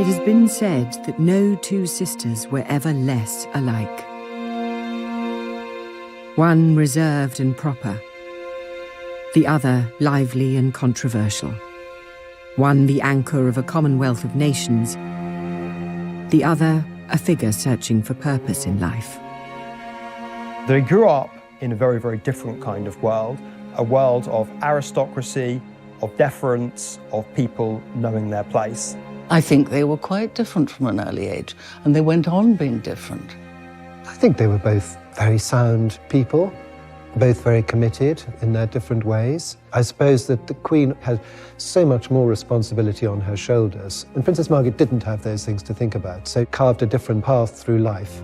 It has been said that no two sisters were ever less alike. One reserved and proper, the other lively and controversial. One the anchor of a commonwealth of nations, the other a figure searching for purpose in life. They grew up in a very, very different kind of world, a world of aristocracy, of deference, of people knowing their place. I think they were quite different from an early age, and they went on being different. I think they were both very sound people, both very committed in their different ways. I suppose that the Queen had so much more responsibility on her shoulders, and Princess Margaret didn't have those things to think about, so carved a different path through life.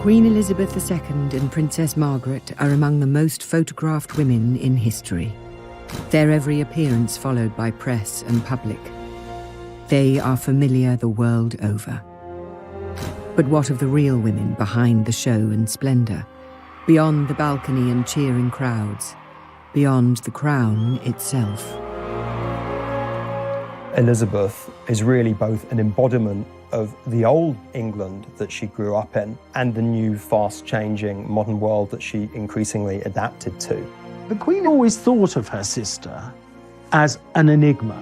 Queen Elizabeth II and Princess Margaret are among the most photographed women in history. Their every appearance followed by press and public. They are familiar the world over. But what of the real women behind the show and splendour, beyond the balcony and cheering crowds, beyond the crown itself? Elizabeth is really both an embodiment of the old England that she grew up in and the new, fast-changing modern world that she increasingly adapted to. The Queen always thought of her sister as an enigma.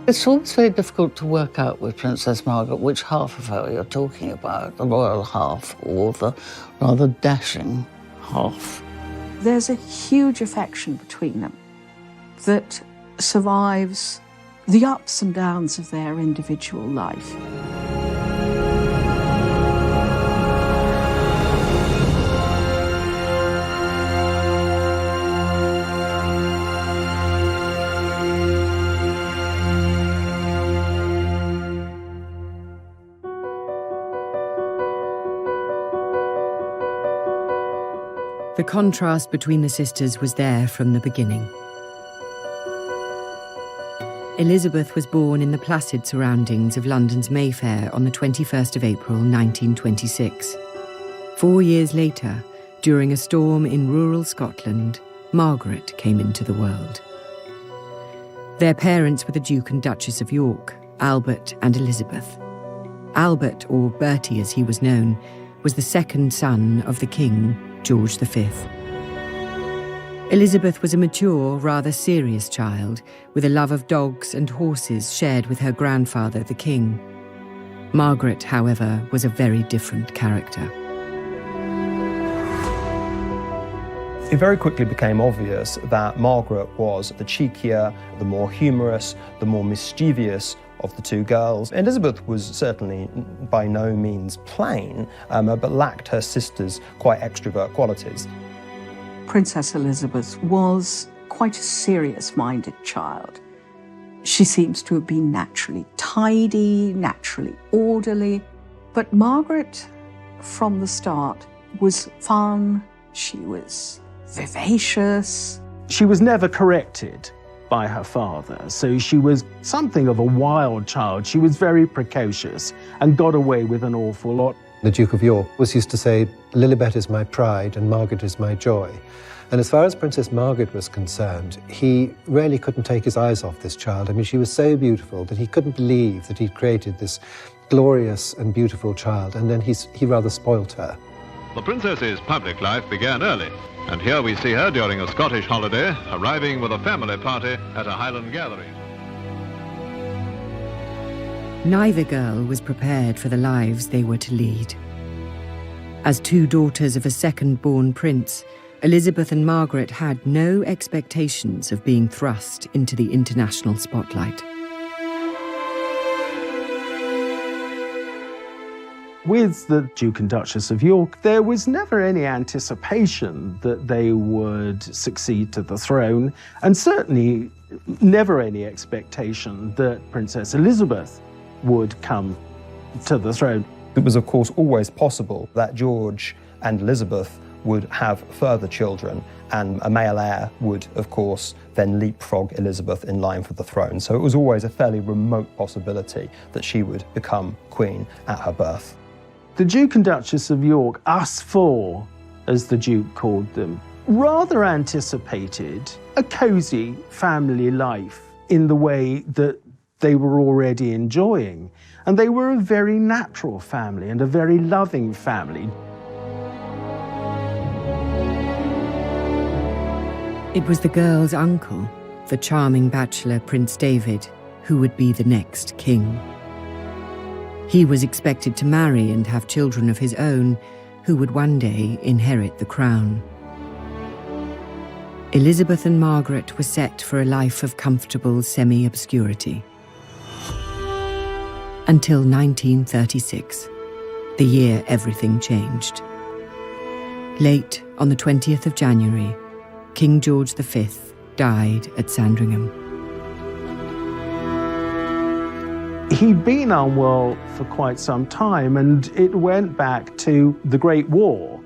It's always very difficult to work out with Princess Margaret which half of her you're talking about, the royal half or the rather dashing half. There's a huge affection between them that survives the ups and downs of their individual life. The contrast between the sisters was there from the beginning. Elizabeth was born in the placid surroundings of London's Mayfair on the 21st of April 1926. 4 years later, during a storm in rural Scotland, Margaret came into the world. Their parents were the Duke and Duchess of York, Albert and Elizabeth. Albert, or Bertie as he was known, was the second son of the King, George V. Elizabeth was a mature, rather serious child, with a love of dogs and horses shared with her grandfather, the King. Margaret, however, was a very different character. It very quickly became obvious that Margaret was the cheekier, the more humorous, the more mischievous of the two girls. Elizabeth was certainly by no means plain, but lacked her sister's quite extrovert qualities. Princess Elizabeth was quite a serious-minded child. She seems to have been naturally tidy, naturally orderly, but Margaret, from the start, was fun, she was vivacious. She was never corrected by her father, so she was something of a wild child. She was very precocious and got away with an awful lot. The Duke of York was used to say, "Lilibet is my pride and Margaret is my joy." And as far as Princess Margaret was concerned, he really couldn't take his eyes off this child. I mean, she was so beautiful that he couldn't believe that he'd created this glorious and beautiful child, and then he rather spoilt her. The princess's public life began early, and here we see her during a Scottish holiday, arriving with a family party at a Highland gathering. Neither girl was prepared for the lives they were to lead. As two daughters of a second-born prince, Elizabeth and Margaret had no expectations of being thrust into the international spotlight. With the Duke and Duchess of York, there was never any anticipation that they would succeed to the throne, and certainly never any expectation that Princess Elizabeth would come to the throne. It was, of course, always possible that George and Elizabeth would have further children, and a male heir would, of course, then leapfrog Elizabeth in line for the throne. So it was always a fairly remote possibility that she would become queen at her birth. The Duke and Duchess of York, us four, as the Duke called them, rather anticipated a cosy family life in the way that they were already enjoying. And they were a very natural family and a very loving family. It was the girl's uncle, the charming bachelor Prince David, who would be the next king. He was expected to marry and have children of his own, who would one day inherit the crown. Elizabeth and Margaret were set for a life of comfortable semi-obscurity. Until 1936, the year everything changed. Late on the 20th of January, King George V died at Sandringham. He'd been unwell for quite some time, and it went back to the Great War,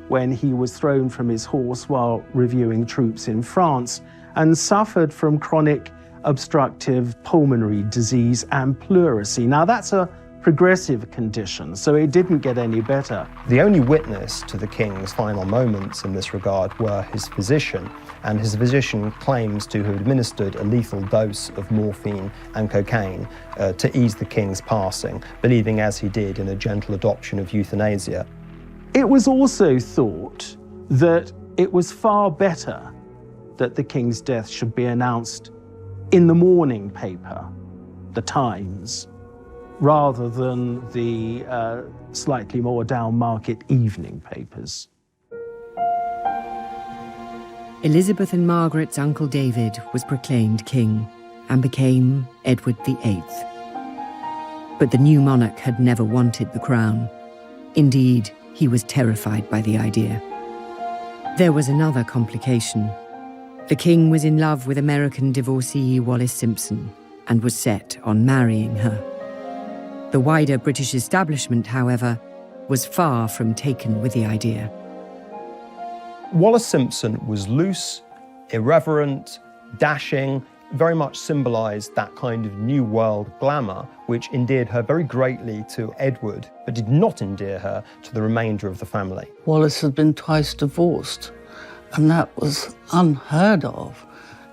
when he was thrown from his horse while reviewing troops in France and suffered from chronic obstructive pulmonary disease and pleurisy. Now, that's a progressive condition, so it didn't get any better. The only witness to the king's final moments in this regard were his physician, and his physician claims to have administered a lethal dose of morphine and cocaine to ease the king's passing, believing as he did in a gentle adoption of euthanasia. It was also thought that it was far better that the king's death should be announced in the morning paper, the Times, rather than the slightly more down-market evening papers. Elizabeth and Margaret's uncle David was proclaimed king and became Edward VIII. But the new monarch had never wanted the crown. Indeed, he was terrified by the idea. There was another complication. The king was in love with American divorcee Wallis Simpson and was set on marrying her. The wider British establishment, however, was far from taken with the idea. Wallis Simpson was loose, irreverent, dashing, very much symbolised that kind of New World glamour, which endeared her very greatly to Edward, but did not endear her to the remainder of the family. Wallis had been twice divorced, and that was unheard of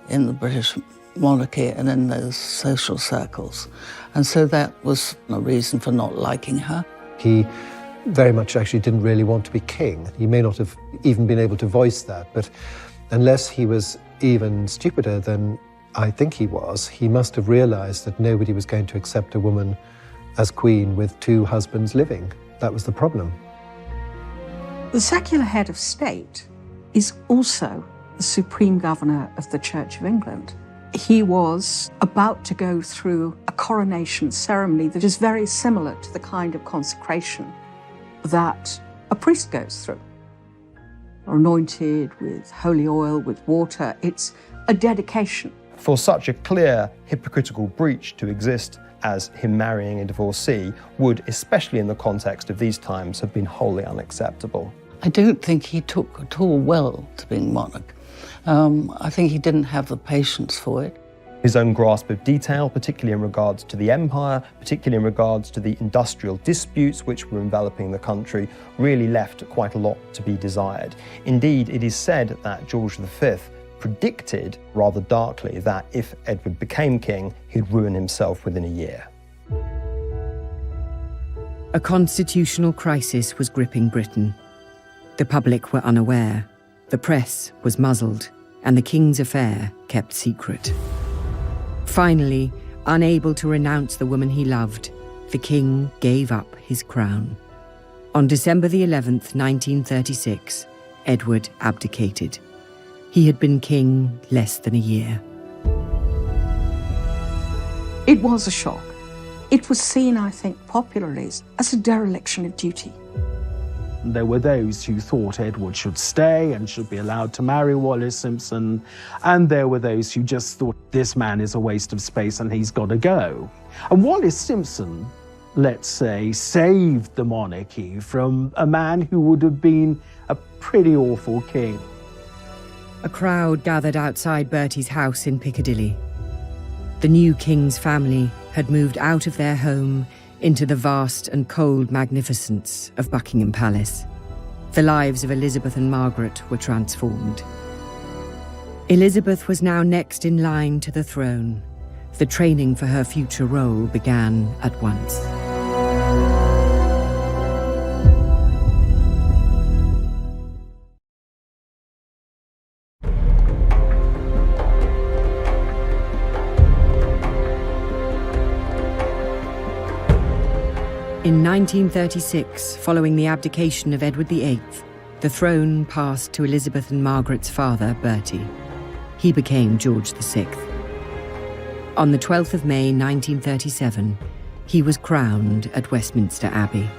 in the British monarchy and in those social circles. And so that was a reason for not liking her. He very much actually didn't really want to be king. He may not have even been able to voice that, but unless he was even stupider than I think he was, he must have realised that nobody was going to accept a woman as queen with two husbands living. That was the problem. The secular head of state is also the supreme governor of the Church of England. He was about to go through a coronation ceremony that is very similar to the kind of consecration that a priest goes through. Anointed with holy oil, with water, it's a dedication. For such a clear hypocritical breach to exist as him marrying a divorcee would, especially in the context of these times, have been wholly unacceptable. I don't think he took at all well to being monarch. I think he didn't have the patience for it. His own grasp of detail, particularly in regards to the empire, particularly in regards to the industrial disputes which were enveloping the country, really left quite a lot to be desired. Indeed, it is said that George V predicted, rather darkly, that if Edward became king, he'd ruin himself within a year. A constitutional crisis was gripping Britain. The public were unaware, the press was muzzled, and the king's affair kept secret. Finally, unable to renounce the woman he loved, the king gave up his crown. On December the 11th, 1936, Edward abdicated. He had been king less than a year. It was a shock. It was seen, I think, popularly as a dereliction of duty. There were those who thought Edward should stay and should be allowed to marry Wallis Simpson, and there were those who just thought this man is a waste of space and he's got to go. And Wallis Simpson, let's say, saved the monarchy from a man who would have been a pretty awful king. A crowd gathered outside Bertie's house in Piccadilly. The new king's family had moved out of their home into the vast and cold magnificence of Buckingham Palace. The lives of Elizabeth and Margaret were transformed. Elizabeth was now next in line to the throne. The training for her future role began at once. In 1936, following the abdication of Edward VIII, the throne passed to Elizabeth and Margaret's father, Bertie. He became George VI. On the 12th of May 1937, he was crowned at Westminster Abbey.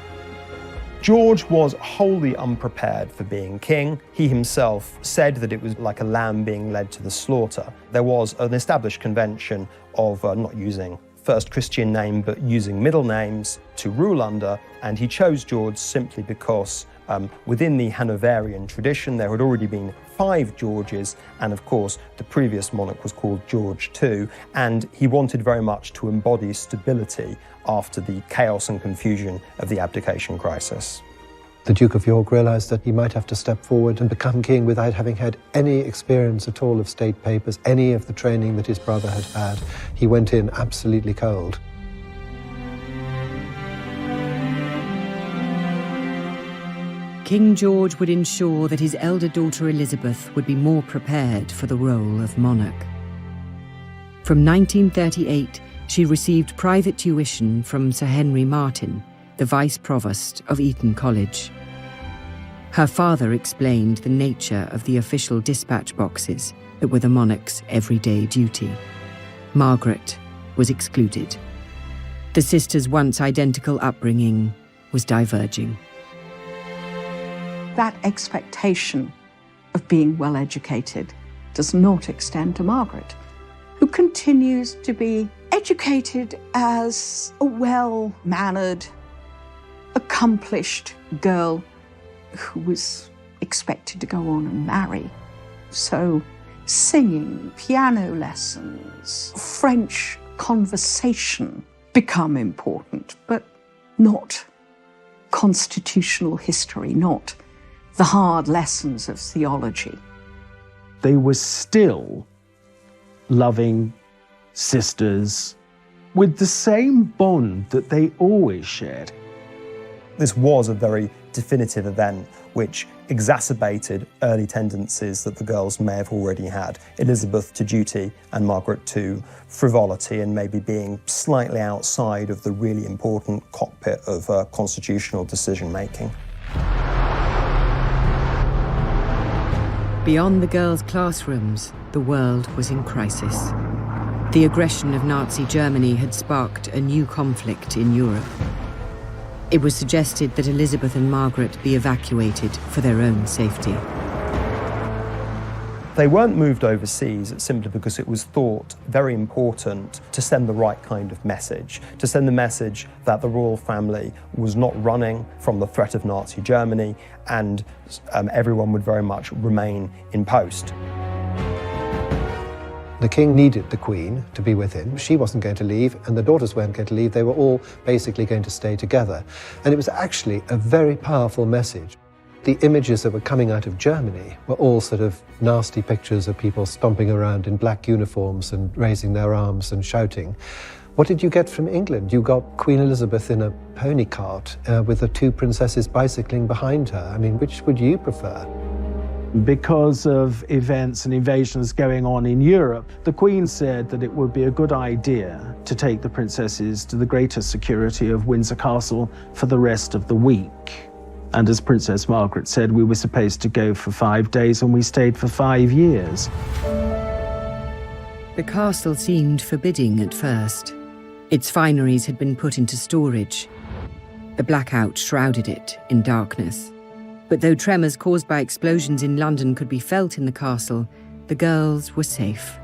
George was wholly unprepared for being king. He himself said that it was like a lamb being led to the slaughter. There was an established convention of not using first Christian name, but using middle names to rule under, and he chose George simply because within the Hanoverian tradition there had already been 5 Georges, and of course the previous monarch was called George II, and he wanted very much to embody stability after the chaos and confusion of the abdication crisis. The Duke of York realised that he might have to step forward and become king without having had any experience at all of state papers, any of the training that his brother had had. He went in absolutely cold. King George would ensure that his elder daughter Elizabeth would be more prepared for the role of monarch. From 1938, she received private tuition from Sir Henry Martin, the Vice Provost of Eton College. Her father explained the nature of the official dispatch boxes that were the monarch's everyday duty. Margaret was excluded. The sisters' once identical upbringing was diverging. That expectation of being well educated does not extend to Margaret, who continues to be educated as a well-mannered, accomplished girl who was expected to go on and marry. So singing, piano lessons, French conversation become important, but not constitutional history, not the hard lessons of theology. They were still loving sisters with the same bond that they always shared. This was a very definitive event which exacerbated early tendencies that the girls may have already had. Elizabeth to duty and Margaret to frivolity and maybe being slightly outside of the really important cockpit of constitutional decision-making. Beyond the girls' classrooms, the world was in crisis. The aggression of Nazi Germany had sparked a new conflict in Europe. It was suggested that Elizabeth and Margaret be evacuated for their own safety. They weren't moved overseas simply because it was thought very important to send the right kind of message, to send the message that the royal family was not running from the threat of Nazi Germany and everyone would very much remain in post. The king needed the Queen to be with him. She wasn't going to leave, and the daughters weren't going to leave. They were all basically going to stay together. And it was actually a very powerful message. The images that were coming out of Germany were all sort of nasty pictures of people stomping around in black uniforms and raising their arms and shouting. What did you get from England? You got Queen Elizabeth in a pony cart with the 2 princesses bicycling behind her. I mean, which would you prefer? Because of events and invasions going on in Europe, the Queen said that it would be a good idea to take the princesses to the greater security of Windsor Castle for the rest of the week. And as Princess Margaret said, we were supposed to go for 5 days and we stayed for 5 years. The castle seemed forbidding at first. Its fineries had been put into storage. The blackout shrouded it in darkness. But though tremors caused by explosions in London could be felt in the castle, the girls were safe.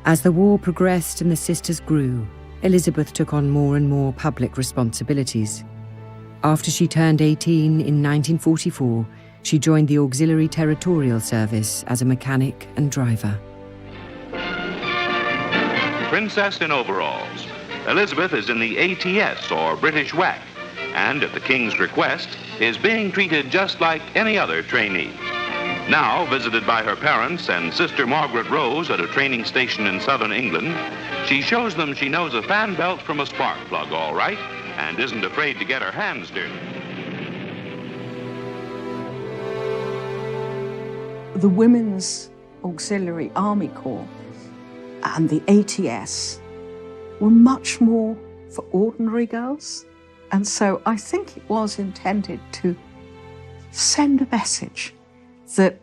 As the war progressed and the sisters grew, Elizabeth took on more and more public responsibilities. After she turned 18 in 1944, she joined the Auxiliary Territorial Service as a mechanic and driver. Princess in overalls. Elizabeth is in the ATS, or British WAC, and at the King's request, is being treated just like any other trainee. Now, visited by her parents and sister Margaret Rose at a training station in southern England, she shows them she knows a fan belt from a spark plug all right and isn't afraid to get her hands dirty. The Women's Auxiliary Army Corps and the ATS were much more for ordinary girls. And so I think it was intended to send a message that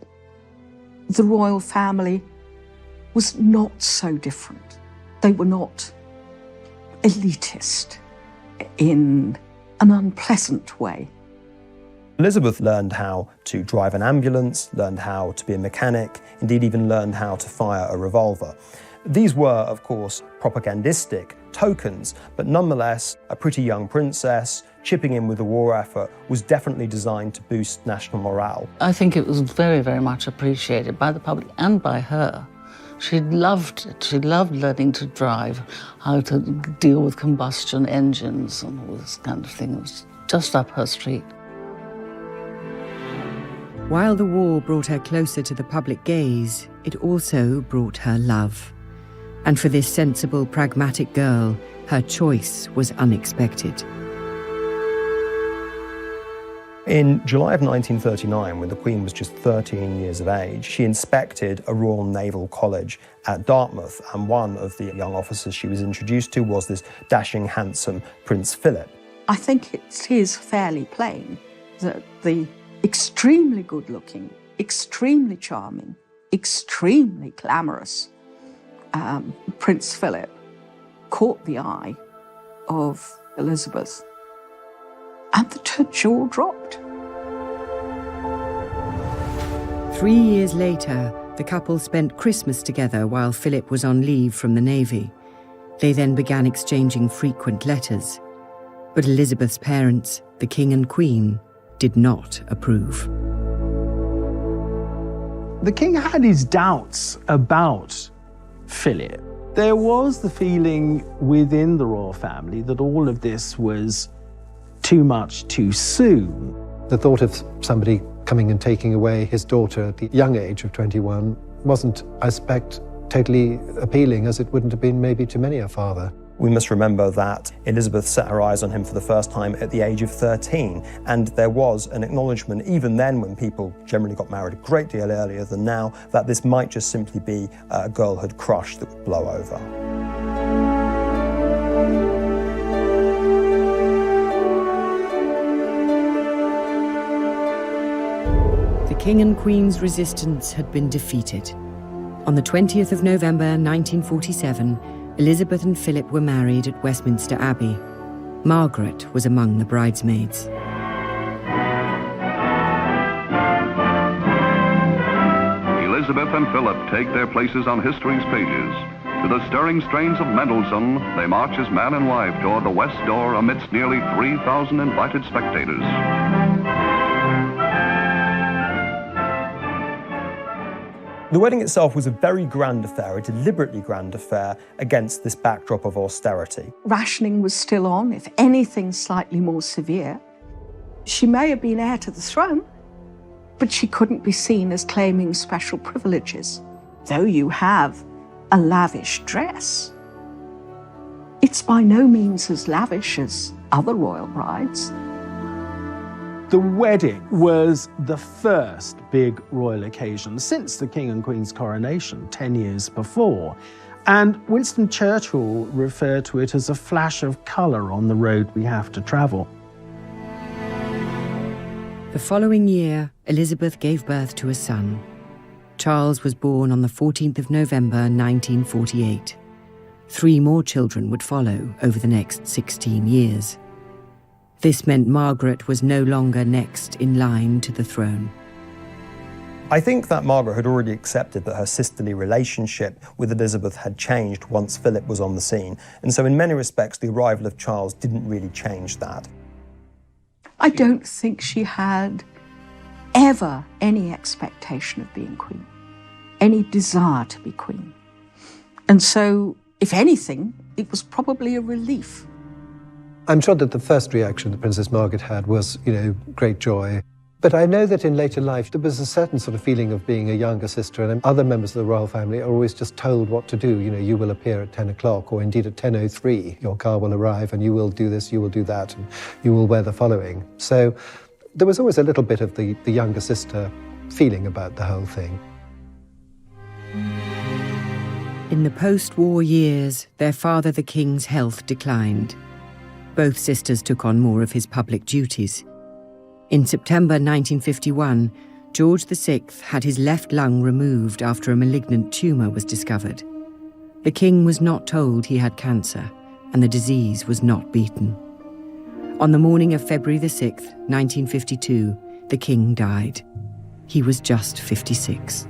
the royal family was not so different. They were not elitist in an unpleasant way. Elizabeth learned how to drive an ambulance, learned how to be a mechanic, indeed even learned how to fire a revolver. These were, of course, propagandistic tokens, but nonetheless, a pretty young princess chipping in with the war effort was definitely designed to boost national morale. I think it was very, very much appreciated by the public and by her. She loved it. She loved learning to drive, how to deal with combustion engines and all this kind of thing. It was just up her street. While the war brought her closer to the public gaze, it also brought her love. And for this sensible, pragmatic girl, her choice was unexpected. In July of 1939, when the Queen was just 13 years of age, she inspected a Royal Naval College at Dartmouth, and one of the young officers she was introduced to was this dashing, handsome Prince Philip. I think it is fairly plain that the extremely good-looking, extremely charming, extremely glamorous Prince Philip caught the eye of Elizabeth, and that her jaw dropped. 3 years later, the couple spent Christmas together while Philip was on leave from the Navy. They then began exchanging frequent letters. But Elizabeth's parents, the King and Queen, did not approve. The king had his doubts about Philip. There was the feeling within the royal family that all of this was too much too soon. The thought of somebody coming and taking away his daughter at the young age of 21 wasn't, I suspect, totally appealing, as it wouldn't have been maybe to many a father. We must remember that Elizabeth set her eyes on him for the first time at the age of 13, and there was an acknowledgement, even then when people generally got married a great deal earlier than now, that this might just simply be a girlhood crush that would blow over. The King and Queen's resistance had been defeated. On the 20th of November 1947, Elizabeth and Philip were married at Westminster Abbey. Margaret was among the bridesmaids. Elizabeth and Philip take their places on history's pages. To the stirring strains of Mendelssohn, they march as man and wife toward the west door amidst nearly 3,000 invited spectators. The wedding itself was a very grand affair, a deliberately grand affair against this backdrop of austerity. Rationing was still on, if anything slightly more severe. She may have been heir to the throne, but she couldn't be seen as claiming special privileges. Though you have a lavish dress, it's by no means as lavish as other royal brides. The wedding was the first big royal occasion since the King and Queen's coronation 10 years before. And Winston Churchill referred to it as a flash of colour on the road we have to travel. The following year, Elizabeth gave birth to a son. Charles was born on the 14th of November 1948. 3 more children would follow over the next 16 years. This meant Margaret was no longer next in line to the throne. I think that Margaret had already accepted that her sisterly relationship with Elizabeth had changed once Philip was on the scene, and so in many respects the arrival of Charles didn't really change that. I don't think she had ever any expectation of being queen, any desire to be queen. And so, if anything, it was probably a relief I'm sure that the first reaction that Princess Margaret had was, great joy. But I know that in later life, there was a certain sort of feeling of being a younger sister, and other members of the royal family are always just told what to do. You will appear at 10 o'clock, or indeed at 10:03, your car will arrive, and you will do this, you will do that, and you will wear the following. So there was always a little bit of the younger sister feeling about the whole thing. In the post-war years, their father the king's health declined. Both sisters took on more of his public duties. In September 1951, George VI had his left lung removed after a malignant tumour was discovered. The king was not told he had cancer, and the disease was not beaten. On the morning of February the 6th, 1952, the king died. He was just 56.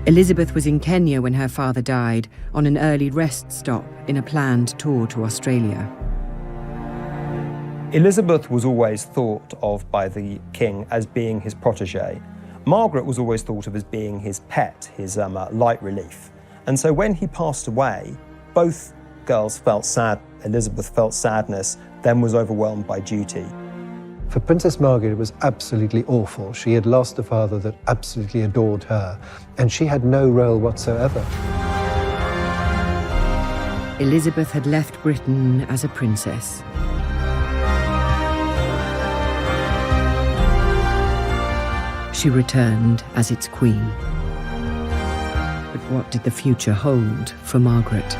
Elizabeth was in Kenya when her father died, on an early rest stop in a planned tour to Australia. Elizabeth was always thought of by the king as being his protégée. Margaret was always thought of as being his pet, his light relief. And so when he passed away, both girls felt sad. Elizabeth felt sadness, then was overwhelmed by duty. For Princess Margaret, it was absolutely awful. She had lost a father that absolutely adored her, and she had no role whatsoever. Elizabeth had left Britain as a princess. She returned as its queen. But what did the future hold for Margaret?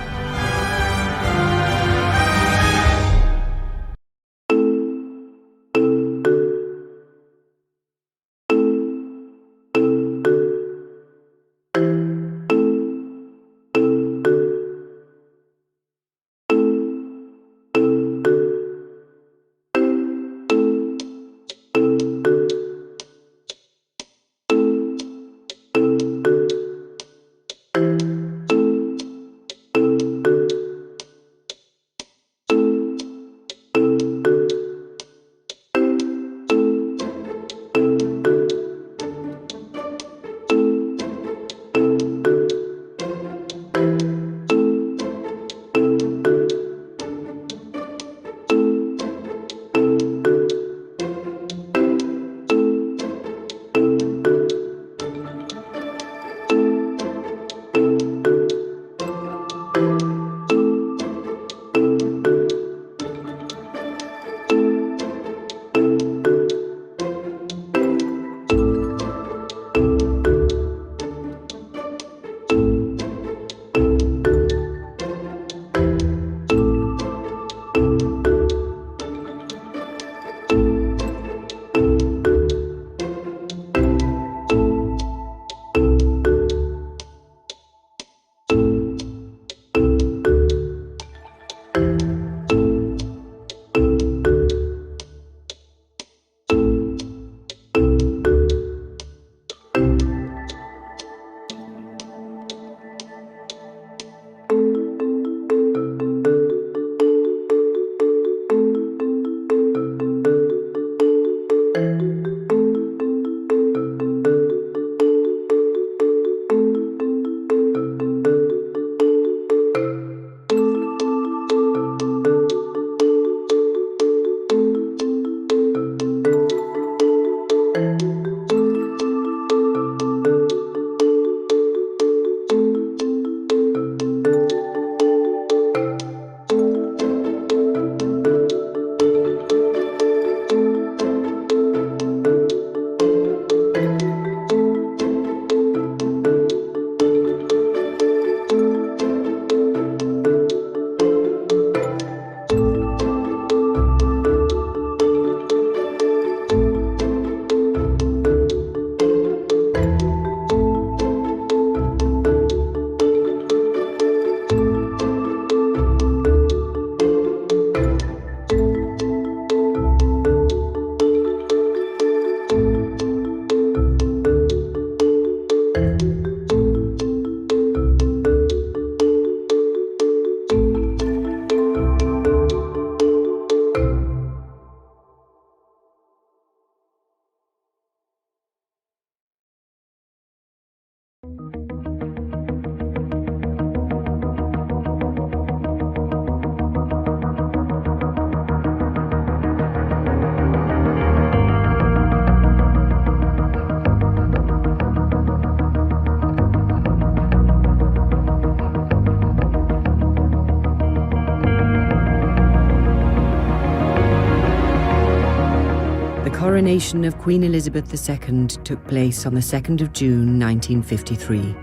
The coronation of Queen Elizabeth II took place on the 2nd of June 1953.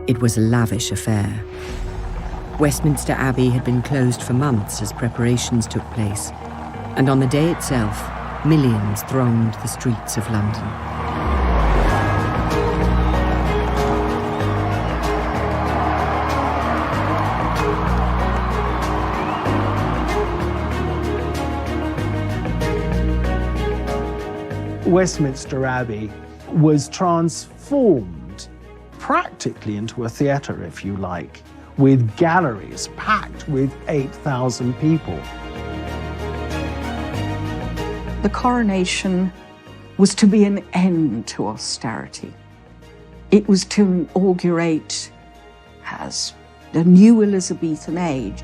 It was a lavish affair. Westminster Abbey had been closed for months as preparations took place, and on the day itself, millions thronged the streets of London. Westminster Abbey was transformed practically into a theatre, if you like, with galleries packed with 8,000 people. The coronation was to be an end to austerity. It was to inaugurate as the new Elizabethan age.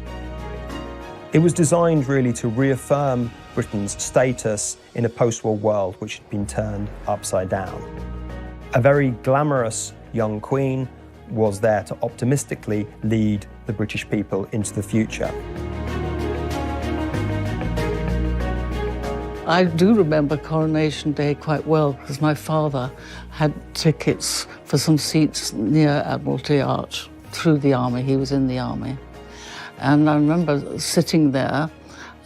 It was designed really to reaffirm Britain's status in a post-war world which had been turned upside down. A very glamorous young queen was there to optimistically lead the British people into the future. I do remember Coronation Day quite well because my father had tickets for some seats near Admiralty Arch through the army. He was in the army. And I remember sitting there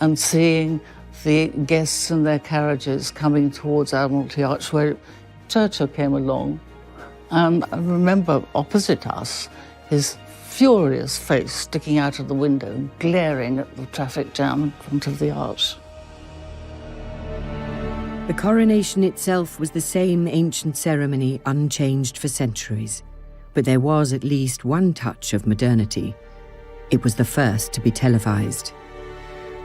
and seeing the guests in their carriages coming towards Admiralty Arch, where Churchill came along. And I remember opposite us, his furious face sticking out of the window, glaring at the traffic jam in front of the arch. The coronation itself was the same ancient ceremony unchanged for centuries, but there was at least one touch of modernity. It was the first to be televised.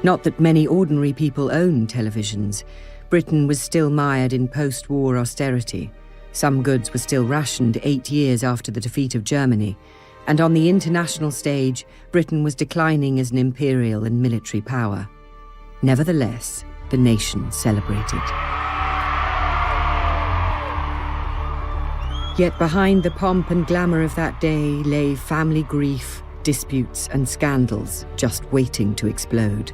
Not that many ordinary people owned televisions. Britain was still mired in post-war austerity. Some goods were still rationed 8 years after the defeat of Germany, and on the international stage, Britain was declining as an imperial and military power. Nevertheless, the nation celebrated. Yet behind the pomp and glamour of that day lay family grief, disputes and scandals just waiting to explode.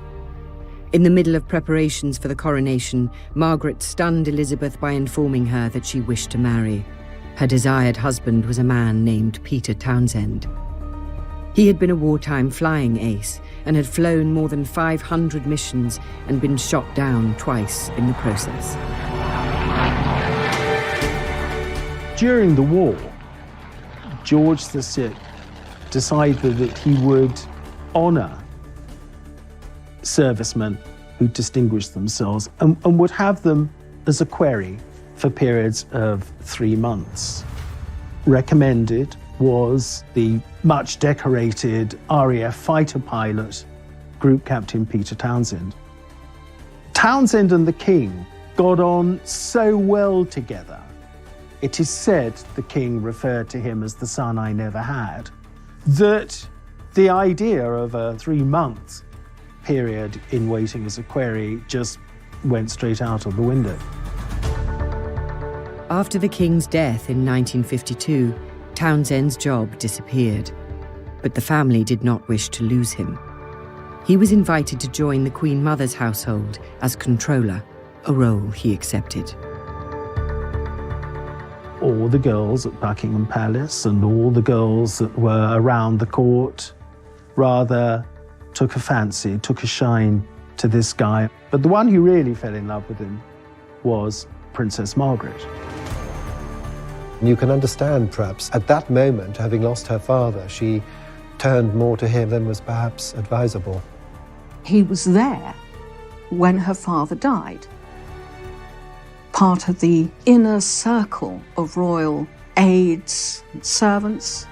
In the middle of preparations for the coronation, Margaret stunned Elizabeth by informing her that she wished to marry. Her desired husband was a man named Peter Townsend. He had been a wartime flying ace and had flown more than 500 missions and been shot down twice in the process. During the war, George VI decided that he would honour servicemen who distinguished themselves and would have them as a query for periods of 3 months. Recommended was the much decorated RAF fighter pilot, Group Captain Peter Townsend. Townsend and the King got on so well together. It is said the King referred to him as the son I never had, that the idea of a 3-month period in waiting as a query just went straight out of the window. After the King's death in 1952, Townsend's job disappeared, but the family did not wish to lose him. He was invited to join the Queen Mother's household as controller, a role he accepted. All the girls at Buckingham Palace and all the girls that were around the court rather took a fancy, took a shine to this guy. But the one who really fell in love with him was Princess Margaret. You can understand, perhaps, at that moment, having lost her father, she turned more to him than was perhaps advisable. He was there when her father died. Part of the inner circle of royal aides and servants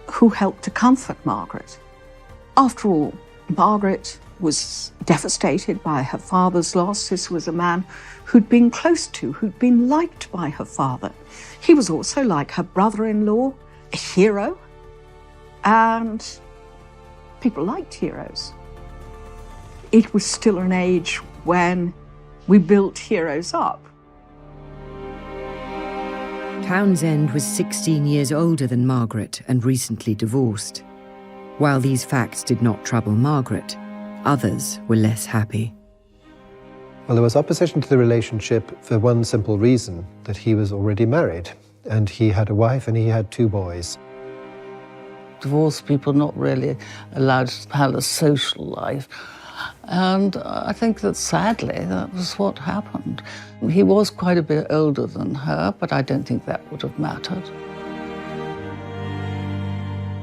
who helped to comfort Margaret. After all, Margaret was devastated by her father's loss. This was a man who'd been close to, who'd been liked by her father. He was also, like her brother-in-law, a hero, and people liked heroes. It was still an age when we built heroes up. Townsend was 16 years older than Margaret and recently divorced. While these facts did not trouble Margaret, others were less happy. Well, there was opposition to the relationship for one simple reason, that he was already married, and he had a wife and he had 2 boys. Divorced people not really allowed to have a social life. And I think that sadly, that was what happened. He was quite a bit older than her, but I don't think that would have mattered.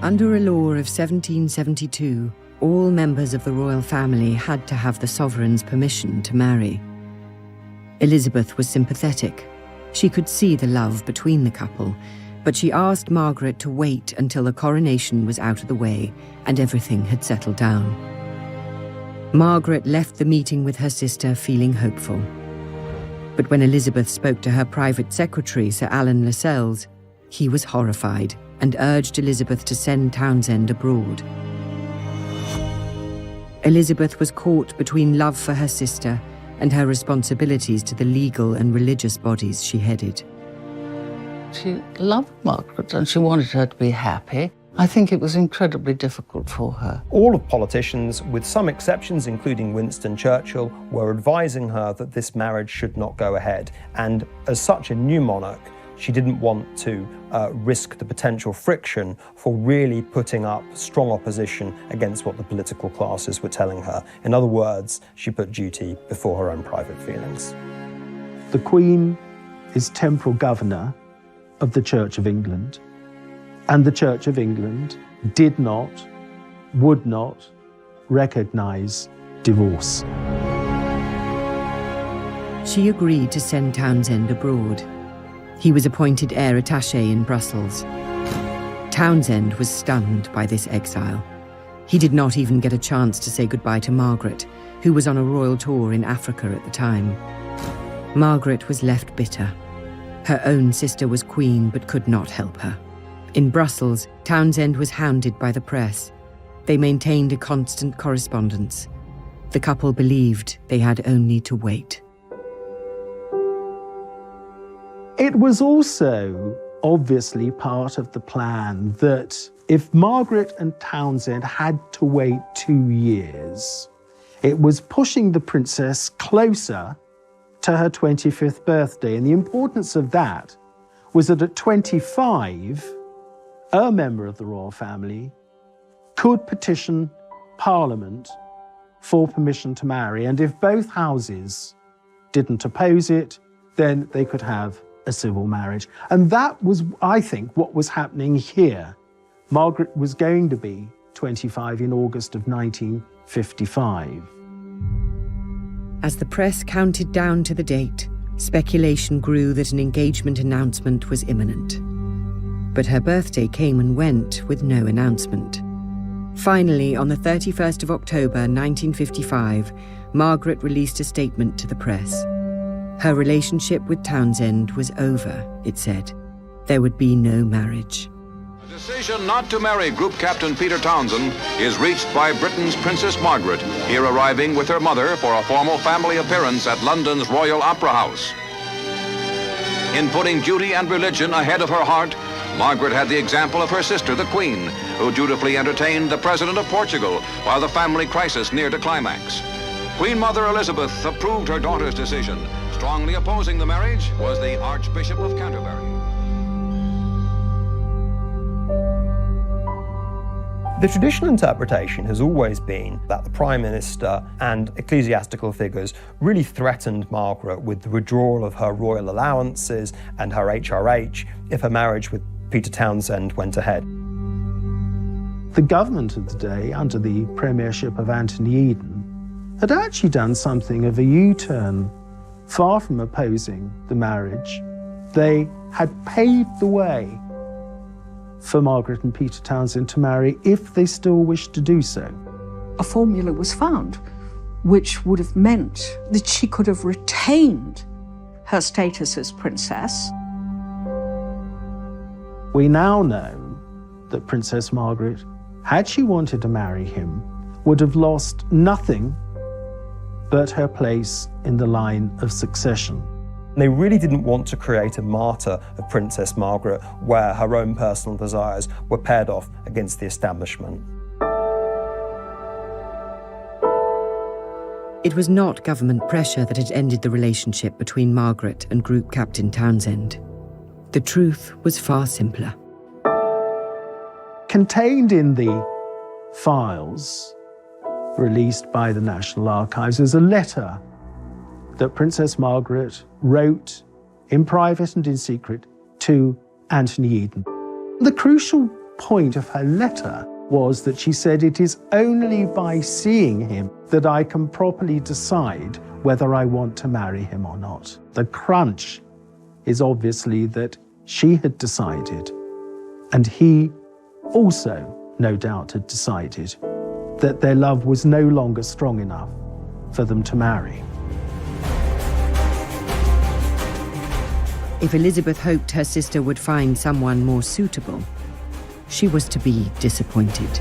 Under a law of 1772, all members of the royal family had to have the sovereign's permission to marry. Elizabeth was sympathetic. She could see the love between the couple, but she asked Margaret to wait until the coronation was out of the way and everything had settled down. Margaret left the meeting with her sister feeling hopeful. But when Elizabeth spoke to her private secretary, Sir Alan Lascelles, he was horrified and urged Elizabeth to send Townsend abroad. Elizabeth was caught between love for her sister and her responsibilities to the legal and religious bodies she headed. She loved Margaret and she wanted her to be happy. I think it was incredibly difficult for her. All of politicians, with some exceptions, including Winston Churchill, were advising her that this marriage should not go ahead. And as such a new monarch, she didn't want to risk the potential friction for really putting up strong opposition against what the political classes were telling her. In other words, she put duty before her own private feelings. The Queen is temporal governor of the Church of England, and the Church of England did not, would not recognise divorce. She agreed to send Townsend abroad. He was appointed heir attaché in Brussels. Townsend was stunned by this exile. He did not even get a chance to say goodbye to Margaret, who was on a royal tour in Africa at the time. Margaret was left bitter. Her own sister was queen but could not help her. In Brussels, Townsend was hounded by the press. They maintained a constant correspondence. The couple believed they had only to wait. It was also obviously part of the plan that if Margaret and Townsend had to wait 2 years, it was pushing the princess closer to her 25th birthday. And the importance of that was that at 25, a member of the royal family could petition Parliament for permission to marry. And if both houses didn't oppose it, then they could have a civil marriage. And that was, I think, what was happening here. Margaret was going to be 25 in August of 1955. As the press counted down to the date, speculation grew that an engagement announcement was imminent. But her birthday came and went with no announcement. Finally, on the 31st of October 1955, Margaret released a statement to the press. Her relationship with Townsend was over, it said. There would be no marriage. The decision not to marry Group Captain Peter Townsend is reached by Britain's Princess Margaret, here arriving with her mother for a formal family appearance at London's Royal Opera House. In putting duty and religion ahead of her heart, Margaret had the example of her sister, the Queen, who dutifully entertained the President of Portugal while the family crisis neared a climax. Queen Mother Elizabeth approved her daughter's decision. Strongly opposing the marriage was the Archbishop of Canterbury. The traditional interpretation has always been that the Prime Minister and ecclesiastical figures really threatened Margaret with the withdrawal of her royal allowances and her HRH if her marriage with Peter Townsend went ahead. The government of the day, under the premiership of Anthony Eden, had actually done something of a U-turn. Far from opposing the marriage, they had paved the way for Margaret and Peter Townsend to marry if they still wished to do so. A formula was found which would have meant that she could have retained her status as princess. We now know that Princess Margaret, had she wanted to marry him, would have lost nothing but her place in the line of succession. They really didn't want to create a martyr of Princess Margaret where her own personal desires were paired off against the establishment. It was not government pressure that had ended the relationship between Margaret and Group Captain Townsend. The truth was far simpler. Contained in the files released by the National Archives is a letter that Princess Margaret wrote in private and in secret to Anthony Eden. The crucial point of her letter was that she said, "It is only by seeing him that I can properly decide whether I want to marry him or not." The crunch is obviously that she had decided, and he also, no doubt, had decided that their love was no longer strong enough for them to marry. If Elizabeth hoped her sister would find someone more suitable, she was to be disappointed.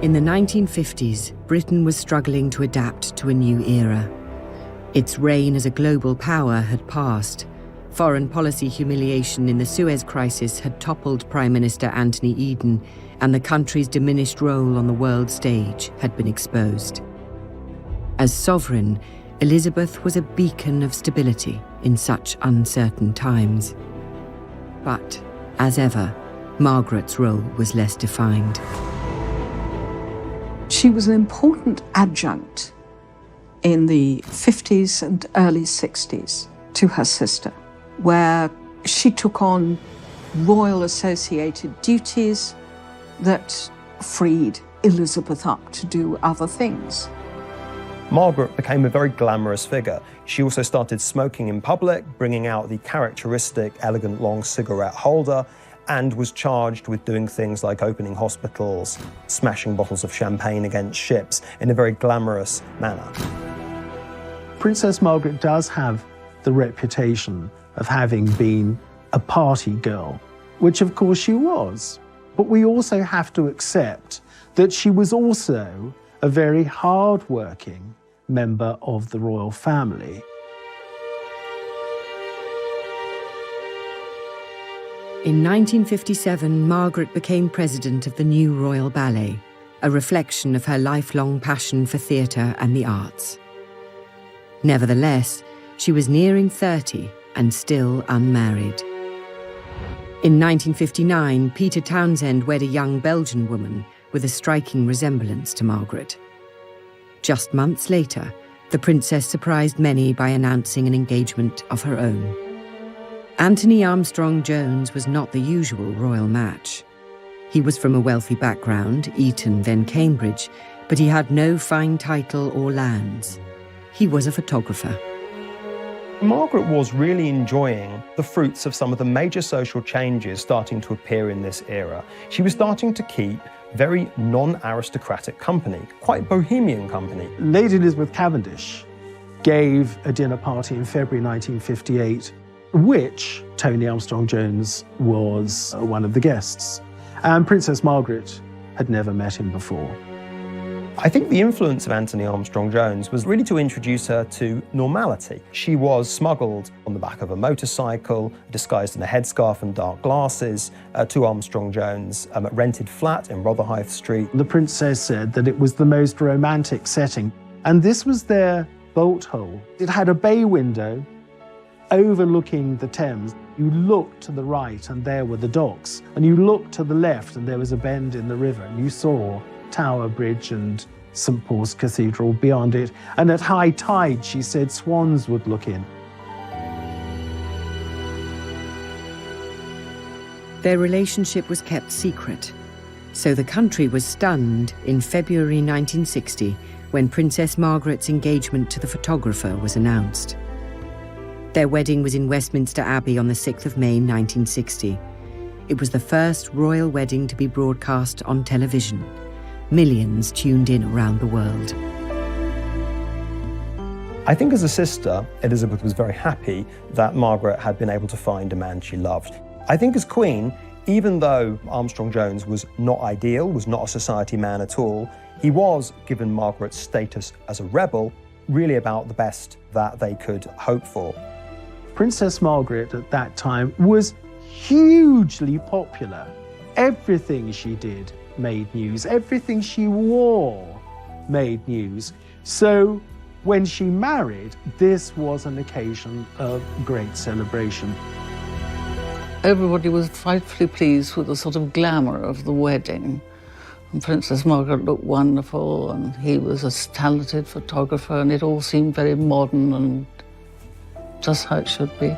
In the 1950s, Britain was struggling to adapt to a new era. Its reign as a global power had passed. Foreign policy humiliation in the Suez Crisis had toppled Prime Minister Anthony Eden, and the country's diminished role on the world stage had been exposed. As sovereign, Elizabeth was a beacon of stability in such uncertain times. But, as ever, Margaret's role was less defined. She was an important adjunct in the 50s and early 60s to her sister, where she took on royal associated duties that freed Elizabeth up to do other things. Margaret became a very glamorous figure. She also started smoking in public, bringing out the characteristic elegant long cigarette holder, and was charged with doing things like opening hospitals, smashing bottles of champagne against ships in a very glamorous manner. Princess Margaret does have the reputation of having been a party girl, which of course she was. But we also have to accept that she was also a very hard-working member of the royal family. In 1957, Margaret became president of the new Royal Ballet, a reflection of her lifelong passion for theatre and the arts. Nevertheless, she was nearing 30 and still unmarried. In 1959, Peter Townsend wed a young Belgian woman with a striking resemblance to Margaret. Just months later, the princess surprised many by announcing an engagement of her own. Anthony Armstrong-Jones was not the usual royal match. He was from a wealthy background, Eton then Cambridge, but he had no fine title or lands. He was a photographer. Margaret was really enjoying the fruits of some of the major social changes starting to appear in this era. She was starting to keep very non-aristocratic company, quite bohemian company. Lady Elizabeth Cavendish gave a dinner party in February 1958, which Tony Armstrong-Jones was one of the guests. And Princess Margaret had never met him before. I think the influence of Anthony Armstrong-Jones was really to introduce her to normality. She was smuggled on the back of a motorcycle, disguised in a headscarf and dark glasses, to Armstrong-Jones' rented flat in Rotherhithe Street. The princess said that it was the most romantic setting, and this was their bolt hole. It had a bay window overlooking the Thames. You looked to the right and there were the docks, and you looked to the left and there was a bend in the river, and you saw Tower Bridge and St Paul's Cathedral beyond it. And at high tide, she said, swans would look in. Their relationship was kept secret, so the country was stunned in February 1960 when Princess Margaret's engagement to the photographer was announced. Their wedding was in Westminster Abbey on the 6th of May 1960. It was the first royal wedding to be broadcast on television. Millions tuned in around the world. I think as a sister, Elizabeth was very happy that Margaret had been able to find a man she loved. I think as Queen, even though Armstrong-Jones was not ideal, was not a society man at all, he was, given Margaret's status as a rebel, really about the best that they could hope for. Princess Margaret at that time was hugely popular. Everything she did made news. Everything she wore made news. So when she married, this was an occasion of great celebration. Everybody was frightfully pleased with the sort of glamour of the wedding. And Princess Margaret looked wonderful, and he was a talented photographer, and it all seemed very modern and just how it should be.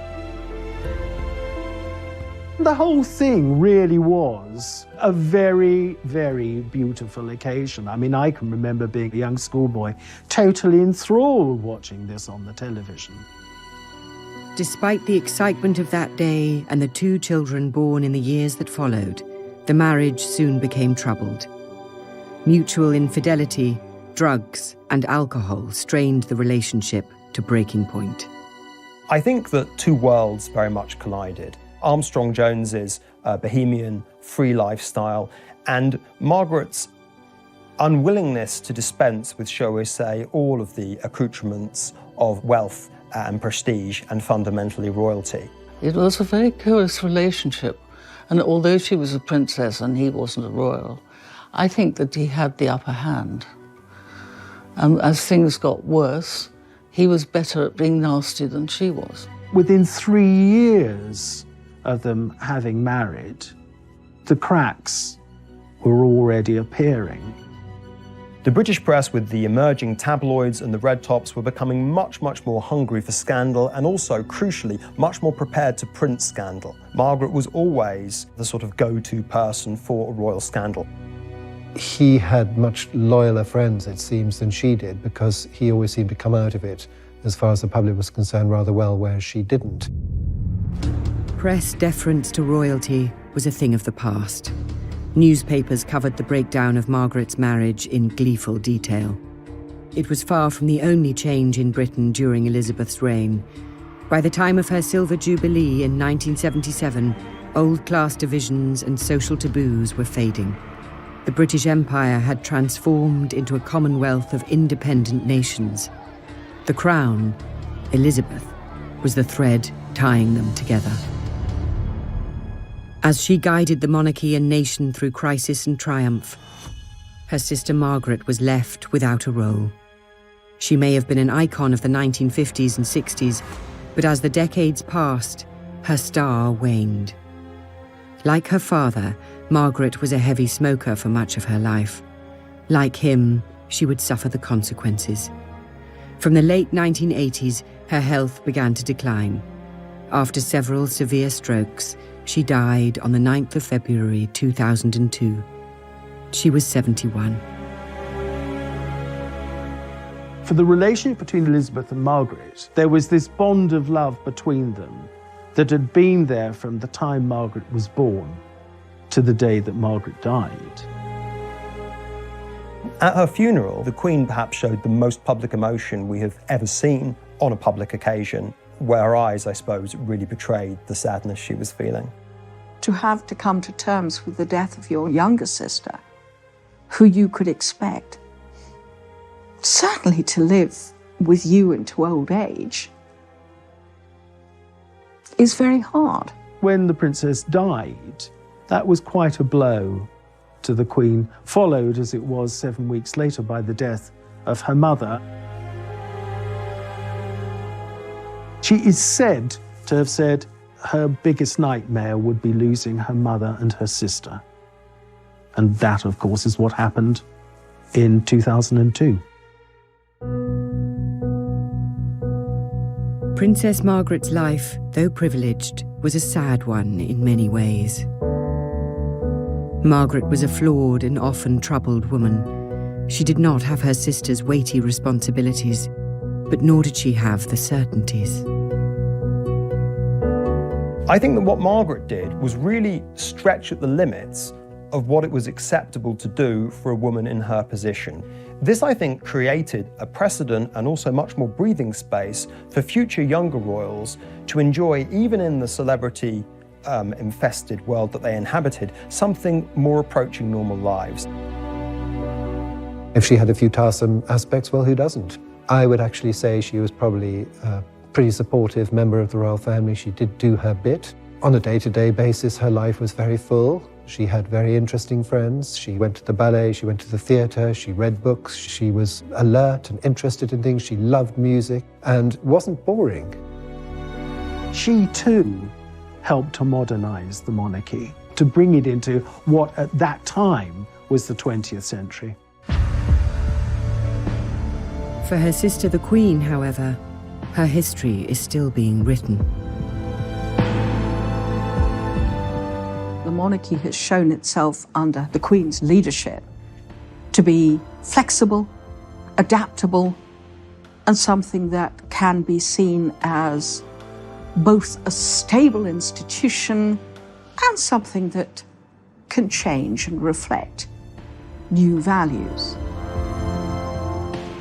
The whole thing really was a very, very beautiful occasion. I mean, I can remember being a young schoolboy, totally enthralled watching this on the television. Despite the excitement of that day and the two children born in the years that followed, the marriage soon became troubled. Mutual infidelity, drugs, and alcohol strained the relationship to breaking point. I think that two worlds very much collided. Armstrong-Jones's bohemian, free lifestyle, and Margaret's unwillingness to dispense with, shall we say, all of the accoutrements of wealth and prestige and fundamentally royalty. It was a very curious relationship, and although she was a princess and he wasn't a royal, I think that he had the upper hand. And as things got worse, He was better at being nasty than she was. Within 3 years of them having married, the cracks were already appearing. The British press, with the emerging tabloids and the red tops, were becoming much more hungry for scandal and also, crucially, much more prepared to print scandal. Margaret was always the sort of go-to person for a royal scandal. He had much loyaler friends, it seems, than she did, because he always seemed to come out of it, as far as the public was concerned, rather well, whereas she didn't. Press deference to royalty was a thing of the past. Newspapers covered the breakdown of Margaret's marriage in gleeful detail. It was far from the only change in Britain during Elizabeth's reign. By the time of her Silver Jubilee in 1977, old class divisions and social taboos were fading. The British Empire had transformed into a commonwealth of independent nations. The crown, Elizabeth, was the thread tying them together. As she guided the monarchy and nation through crisis and triumph, her sister Margaret was left without a role. She may have been an icon of the 1950s and 60s, but as the decades passed, her star waned. Like her father, Margaret was a heavy smoker for much of her life. Like him, she would suffer the consequences. From the late 1980s, her health began to decline. After several severe strokes, she died on the 9th of February 2002. She was 71. For the relationship between Elizabeth and Margaret, there was this bond of love between them that had been there from the time Margaret was born to the day that Margaret died. At her funeral, the Queen perhaps showed the most public emotion we have ever seen on a public occasion, where her eyes, I suppose, really betrayed the sadness she was feeling. To have to come to terms with the death of your younger sister, who you could expect certainly to live with you into old age, is very hard. When the princess died, that was quite a blow to the Queen, followed, as it was 7 weeks later, by the death of her mother. She is said to have said her biggest nightmare would be losing her mother and her sister. And that, of course, is what happened in 2002. Princess Margaret's life, though privileged, was a sad one in many ways. Margaret was a flawed and often troubled woman. She did not have her sister's weighty responsibilities, but nor did she have the certainties. I think that what Margaret did was really stretch at the limits of what it was acceptable to do for a woman in her position. This, I think, created a precedent and also much more breathing space for future younger royals to enjoy, even in the celebrity infested world that they inhabited, something more approaching normal lives. If she had a few tiresome aspects, well, who doesn't? I would actually say she was probably a pretty supportive member of the royal family. She did do her bit. On a day-to-day basis, her life was very full. She had very interesting friends. She went to the ballet, she went to the theatre, she read books, she was alert and interested in things. She loved music and wasn't boring. She too helped to modernise the monarchy, to bring it into what at that time was the 20th century. For her sister, the Queen, however, her history is still being written. The monarchy has shown itself under the Queen's leadership to be flexible, adaptable, and something that can be seen as both a stable institution and something that can change and reflect new values.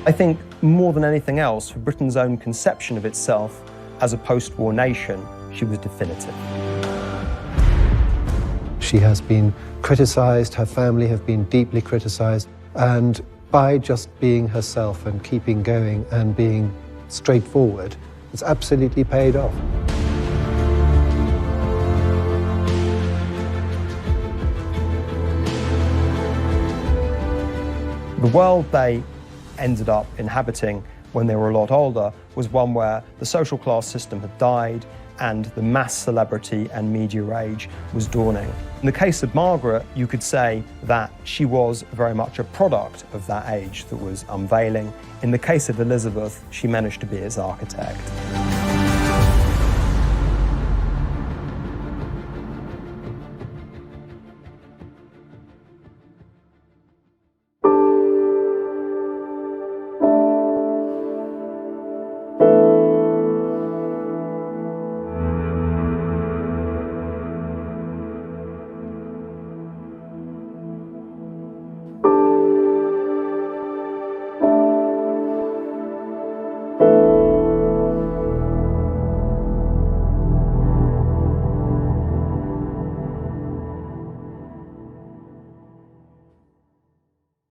I think more than anything else, for Britain's own conception of itself as a post-war nation, she was definitive. She has been criticised, her family have been deeply criticised, and by just being herself and keeping going and being straightforward, it's absolutely paid off. The world they ended up inhabiting when they were a lot older, was one where the social class system had died and the mass celebrity and media age was dawning. In the case of Margaret, you could say that she was very much a product of that age that was unveiling. In the case of Elizabeth, she managed to be its architect.